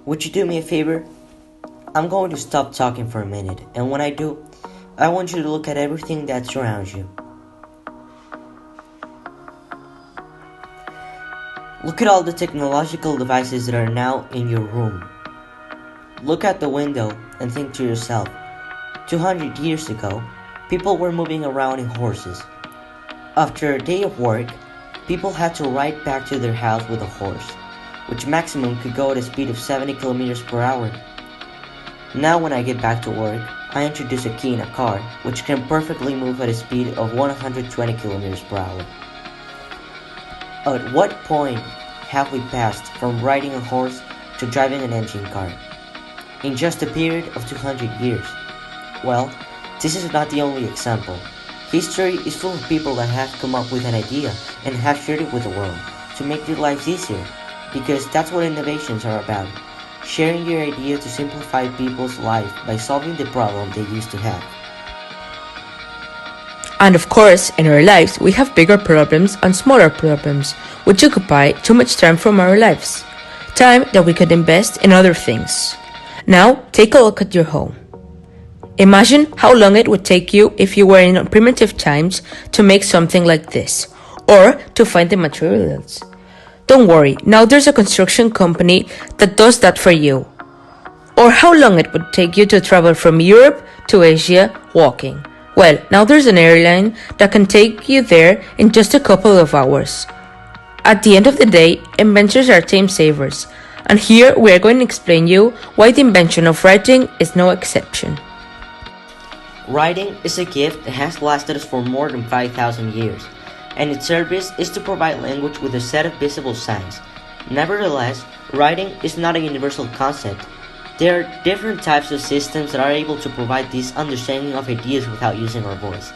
Would you do me a favor? I'm going to stop talking for a minute, and when I do, I want you to look at everything that surrounds you. Look at all the technological devices that are now in your room. Look out the window and think to yourself, 200 years ago, people were moving around in horses. After a day of work, people had to ride back to their house with a horse, which maximum could go at a speed of 70 kilometers per hour. Now when I get back to work, I introduce a key in a car, which can perfectly move at a speed of 120 kilometers per hour. At what point have we passed from riding a horse to driving an engine car? In just a period of 200 years. Well, this is not the only example. History is full of people that have come up with an idea and have shared it with the world to make their lives easier, because that's what innovations are about. Sharing your idea to simplify people's life by solving the problem they used to have. And of course, in our lives, we have bigger problems and smaller problems, which occupy too much time from our lives. Time that we could invest in other things. Now, take a look at your home. Imagine how long it would take you if you were in primitive times to make something like this, or to find the materials. Don't worry, now there's a construction company that does that for you. Or how long it would take you to travel from Europe to Asia walking. Well, now there's an airline that can take you there in just a couple of hours. At the end of the day, inventors are time savers, and here we are going to explain you why the invention of writing is no exception. Writing is a gift that has lasted us for more than 5,000 years, and its service is to provide language with a set of visible signs. Nevertheless, writing is not a universal concept. There are different types of systems that are able to provide this understanding of ideas without using our voice,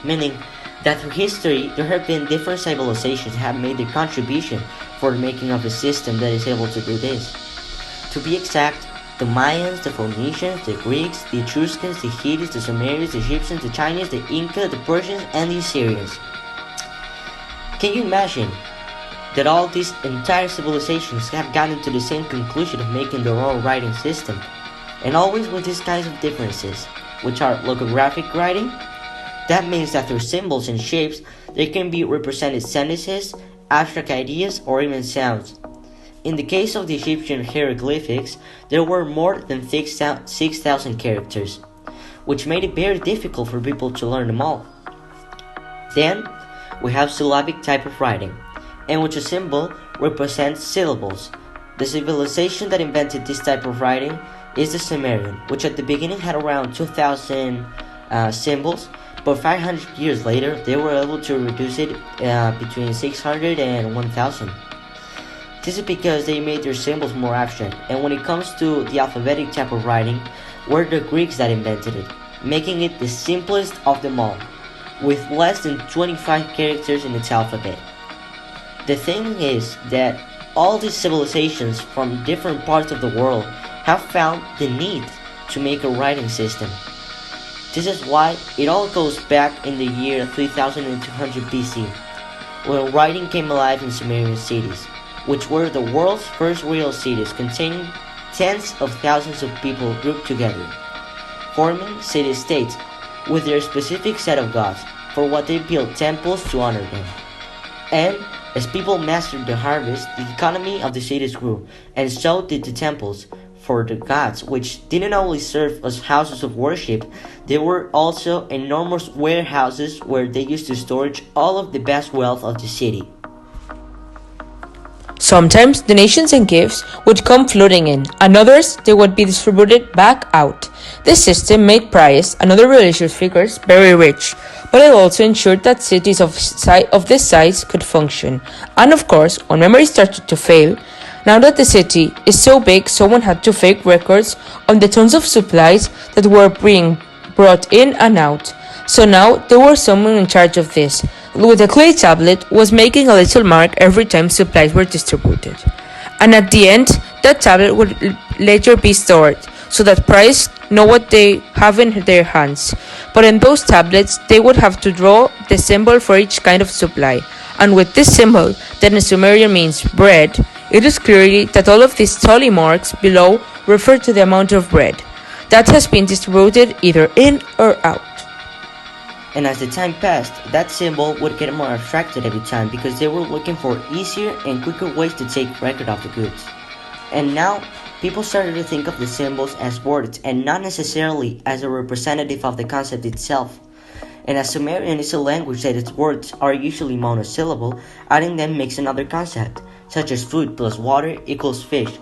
meaning that through history there have been different civilizations that have made their contribution for the making of a system that is able to do this. To be exact, the Mayans, the Phoenicians, the Greeks, the Etruscans, the Hittites, the Sumerians, the Egyptians, the Chinese, the Inca, the Persians, and the Assyrians. Can you imagine that all these entire civilizations have gotten to the same conclusion of making their own writing system, and always with these kinds of differences, which are logographic writing? That means that through symbols and shapes, there can be represented sentences, abstract ideas, or even sounds. In the case of the Egyptian hieroglyphics, there were more than 6,000 characters, which made it very difficult for people to learn them all. Then, we have syllabic type of writing, in which a symbol represents syllables. The civilization that invented this type of writing is the Sumerian, which at the beginning had around 2,000 symbols, but 500 years later they were able to reduce it between 600 and 1,000. This is because they made their symbols more abstract, and when it comes to the alphabetic type of writing, were the Greeks that invented it, making it the simplest of them all, with less than 25 characters in its alphabet. The thing is that all these civilizations from different parts of the world have found the need to make a writing system. This is why it all goes back in the year 3200 BC, when writing came alive in Sumerian cities, which were the world's first real cities containing tens of thousands of people grouped together, forming city-states with their specific set of gods, for what they built temples to honor them. And as people mastered the harvest, the economy of the cities grew, and so did the temples for the gods, which didn't only serve as houses of worship, they were also enormous warehouses where they used to store all of the best wealth of the city. Sometimes donations and gifts would come flooding in, and others they would be distributed back out. This system made priests and other religious figures very rich, but it also ensured that cities of this size could function. And of course, when memory started to fail, now that the city is so big, someone had to fake records on the tons of supplies that were being brought in and out. So now there was someone in charge of this, with a clay tablet, was making a little mark every time supplies were distributed. And at the end, that tablet would later be stored, so that priests know what they have in their hands. But in those tablets, they would have to draw the symbol for each kind of supply, and with this symbol that in Sumerian means bread, it is clear that all of these tally marks below refer to the amount of bread that has been distributed either in or out. And as the time passed, that symbol would get more abstracted every time because they were looking for easier and quicker ways to take record of the goods. And now, people started to think of the symbols as words and not necessarily as a representative of the concept itself. And as Sumerian is a language that its words are usually monosyllable, adding them makes another concept, such as food plus water equals fish.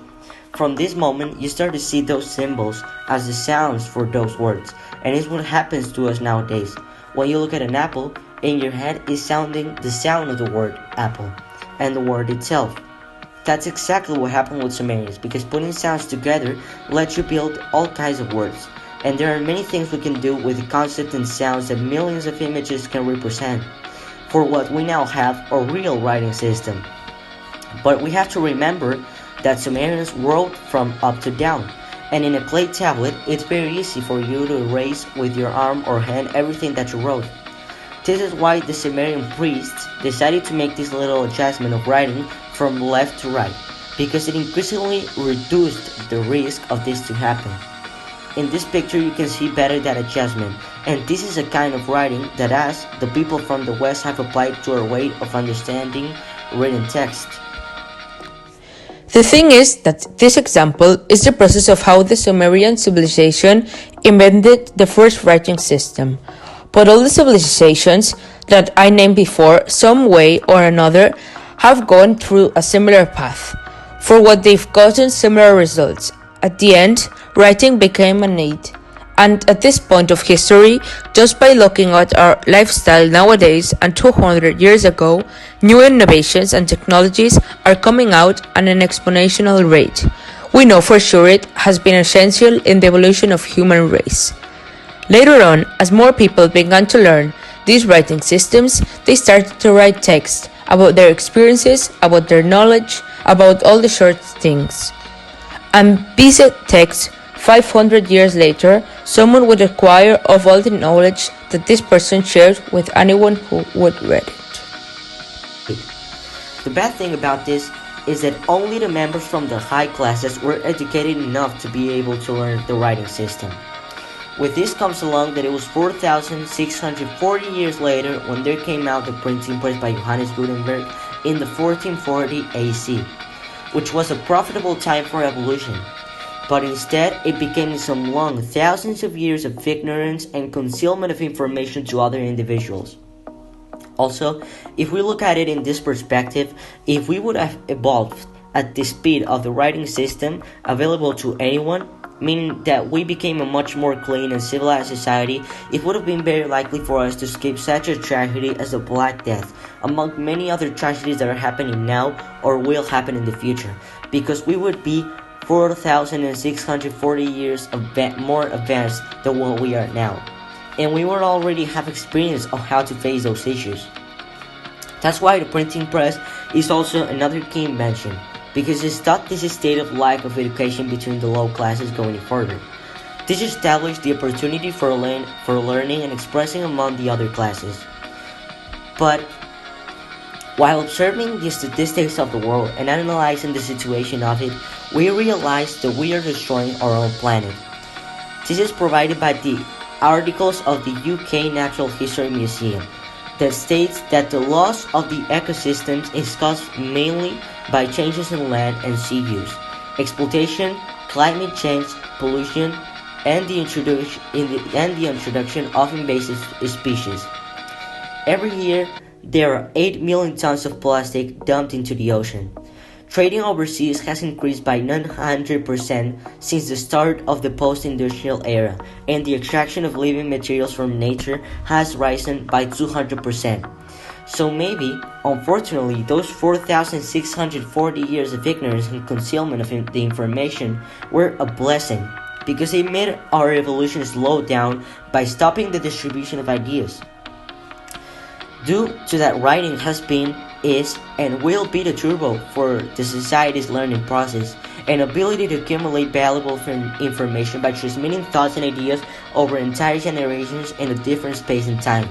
From this moment, you start to see those symbols as the sounds for those words, and it's what happens to us nowadays. When you look at an apple, in your head is sounding the sound of the word apple, and the word itself. That's exactly what happened with Sumerians, because putting sounds together lets you build all kinds of words. And there are many things we can do with the concept and sounds that millions of images can represent, for what we now have a real writing system. But we have to remember that Sumerians wrote from up to down, and in a clay tablet, it's very easy for you to erase with your arm or hand everything that you wrote. This is why the Sumerian priests decided to make this little adjustment of writing from left to right, because it increasingly reduced the risk of this to happen. In this picture you can see better that adjustment, and this is a kind of writing that us, the people from the West, have applied to our way of understanding written text. The thing is that this example is the process of how the Sumerian civilization invented the first writing system. But all the civilizations that I named before, some way or another, have gone through a similar path, for what they've gotten similar results. At the end, writing became a need. And at this point of history, just by looking at our lifestyle nowadays and 200 years ago, new innovations and technologies are coming out at an exponential rate. We know for sure it has been essential in the evolution of human race. Later on, as more people began to learn these writing systems, they started to write text about their experiences, about their knowledge, about all the short things. And these texts 500 years later, someone would acquire of all the knowledge that this person shared with anyone who would read it. The bad thing about this is that only the members from the high classes were educated enough to be able to learn the writing system. With this comes along that it was 4,640 years later when there came out the printing press by Johannes Gutenberg in the 1440 AC, which was a profitable time for evolution. But instead, it became some long thousands of years of ignorance and concealment of information to other individuals. Also, if we look at it in this perspective, if we would have evolved at the speed of the writing system available to anyone, meaning that we became a much more clean and civilized society, it would have been very likely for us to escape such a tragedy as the Black Death, among many other tragedies that are happening now or will happen in the future, because we would be 4,640 years more advanced than what we are now, and we would already have experience of how to face those issues. That's why the printing press is also another key invention, because it stopped this state of lack of education between the low classes going further. This established the opportunity for learning and expressing among the other classes. But while observing the statistics of the world and analyzing the situation of it, we realize that we are destroying our own planet. This is provided by the articles of the UK Natural History Museum that states that the loss of the ecosystems is caused mainly by changes in land and sea use, exploitation, climate change, pollution, and the introduction of invasive species. Every year, there are 8 million tons of plastic dumped into the ocean. Trading overseas has increased by 900% since the start of the post-industrial era, and the extraction of living materials from nature has risen by 200%. So maybe, unfortunately, those 4,640 years of ignorance and concealment of the information were a blessing, because they made our evolution slow down by stopping the distribution of ideas. Due to that, writing has been, is, and will be the turbo for the society's learning process, and ability to accumulate valuable information by transmitting thoughts and ideas over entire generations in a different space and time.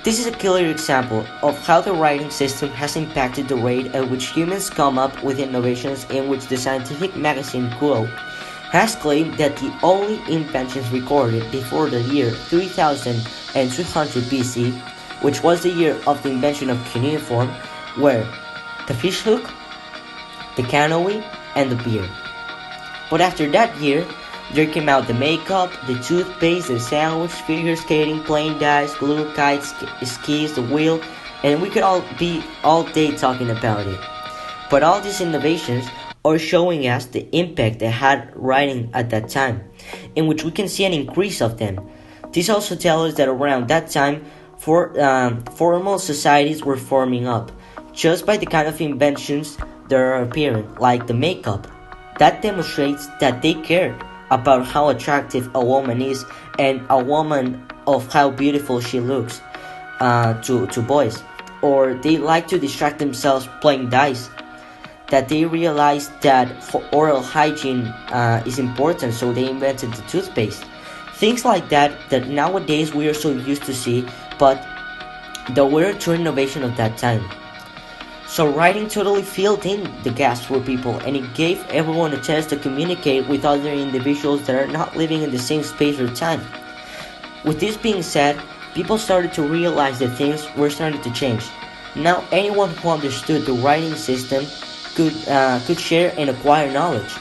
This is a clear example of how the writing system has impacted the rate at which humans come up with innovations, in which the scientific magazine Quo has claimed that the only inventions recorded before the year 3200 BC, which was the year of the invention of cuneiform, were the fishhook, the canoe, and the beer. But after that year, there came out the makeup, the toothpaste, the sandwich, figure skating, playing dice, glue, kites, skis, the wheel, and we could all be all day talking about it. But all these innovations are showing us the impact they had writing at that time, in which we can see an increase of them. These also tell us that around that time, formal societies were forming up, just by the kind of inventions that are appearing, like the makeup. That demonstrates that they cared about how attractive a woman is, and a woman of how beautiful she looks to boys. Or they like to distract themselves playing dice. That they realized that oral hygiene is important, so they invented the toothpaste. Things like that nowadays we are so used to see, but that were a true innovation of that time. So writing totally filled in the gaps for people, and it gave everyone a chance to communicate with other individuals that are not living in the same space or time. With this being said, people started to realize that things were starting to change. Now anyone who understood the writing system could share and acquire knowledge.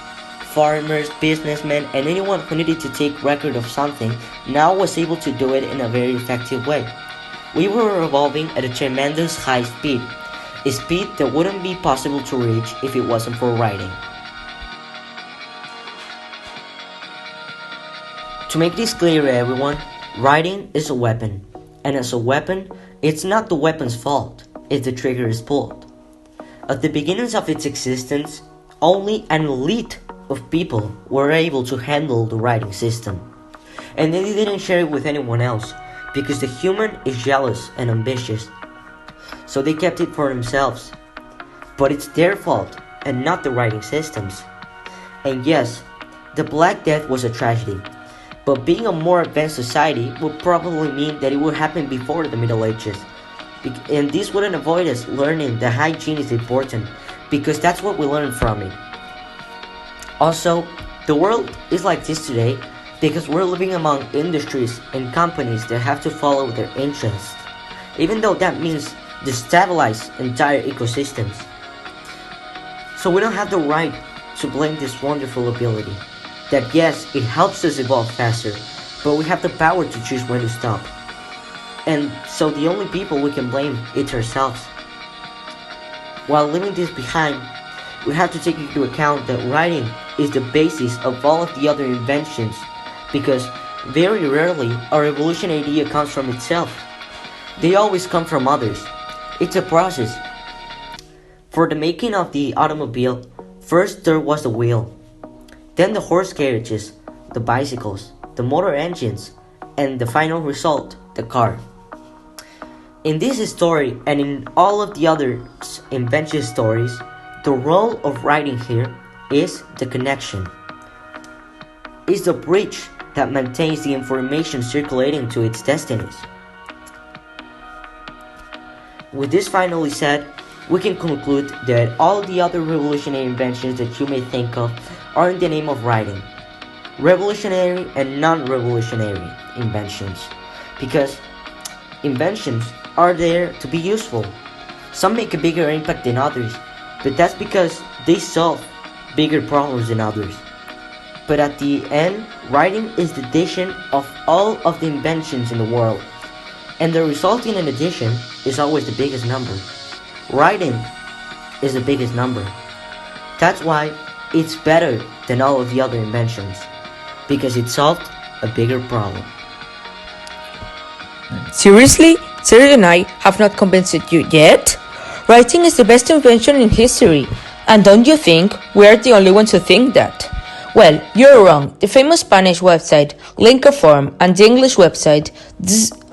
Farmers, businessmen, and anyone who needed to take record of something now was able to do it in a very effective way. We were evolving at a tremendous high speed, a speed that wouldn't be possible to reach if it wasn't for writing. To make this clear to everyone, writing is a weapon, and as a weapon, it's not the weapon's fault if the trigger is pulled. At the beginnings of its existence, only an elite of people were able to handle the writing system, and they didn't share it with anyone else, because the human is jealous and ambitious. So they kept it for themselves. But it's their fault and not the writing systems. And yes, the Black Death was a tragedy, but being a more advanced society would probably mean that it would happen before the Middle Ages. And this wouldn't avoid us learning that hygiene is important, because that's what we learn from it. Also, the world is like this today because we're living among industries and companies that have to follow their interests, even though that means destabilize entire ecosystems. So we don't have the right to blame this wonderful ability. That yes, it helps us evolve faster, but we have the power to choose when to stop. And so the only people we can blame is ourselves. While leaving this behind, we have to take into account that writing is the basis of all of the other inventions, because very rarely a revolutionary idea comes from itself. They always come from others. It's a process. For the making of the automobile, first there was the wheel, then the horse carriages, the bicycles, the motor engines, and the final result, the car. In this story and in all of the other invention stories, the role of writing here is the connection. It's the bridge that maintains the information circulating to its destinies. With this finally said, we can conclude that all the other revolutionary inventions that you may think of are in the name of writing. Revolutionary and non-revolutionary inventions. Because inventions are there to be useful. Some make a bigger impact than others, but that's because they solve bigger problems than others. But at the end, writing is the addition of all of the inventions in the world, and the resulting addition is always the biggest number. Writing is the biggest number. That's why it's better than all of the other inventions, because it solved a bigger problem. Seriously? Sergi and I have not convinced you yet? Writing is the best invention in history, and don't you think we are the only ones who think that? Well, you're wrong. The famous Spanish website Linkaform and the English website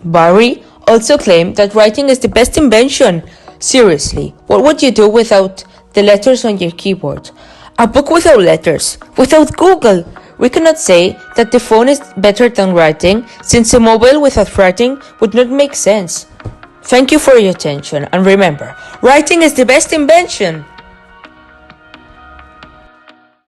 Barry also claim that writing is the best invention. Seriously, what would you do without the letters on your keyboard? A book without letters, without Google. We cannot say that the phone is better than writing, since a mobile without writing would not make sense. Thank you for your attention, and remember, writing is the best invention!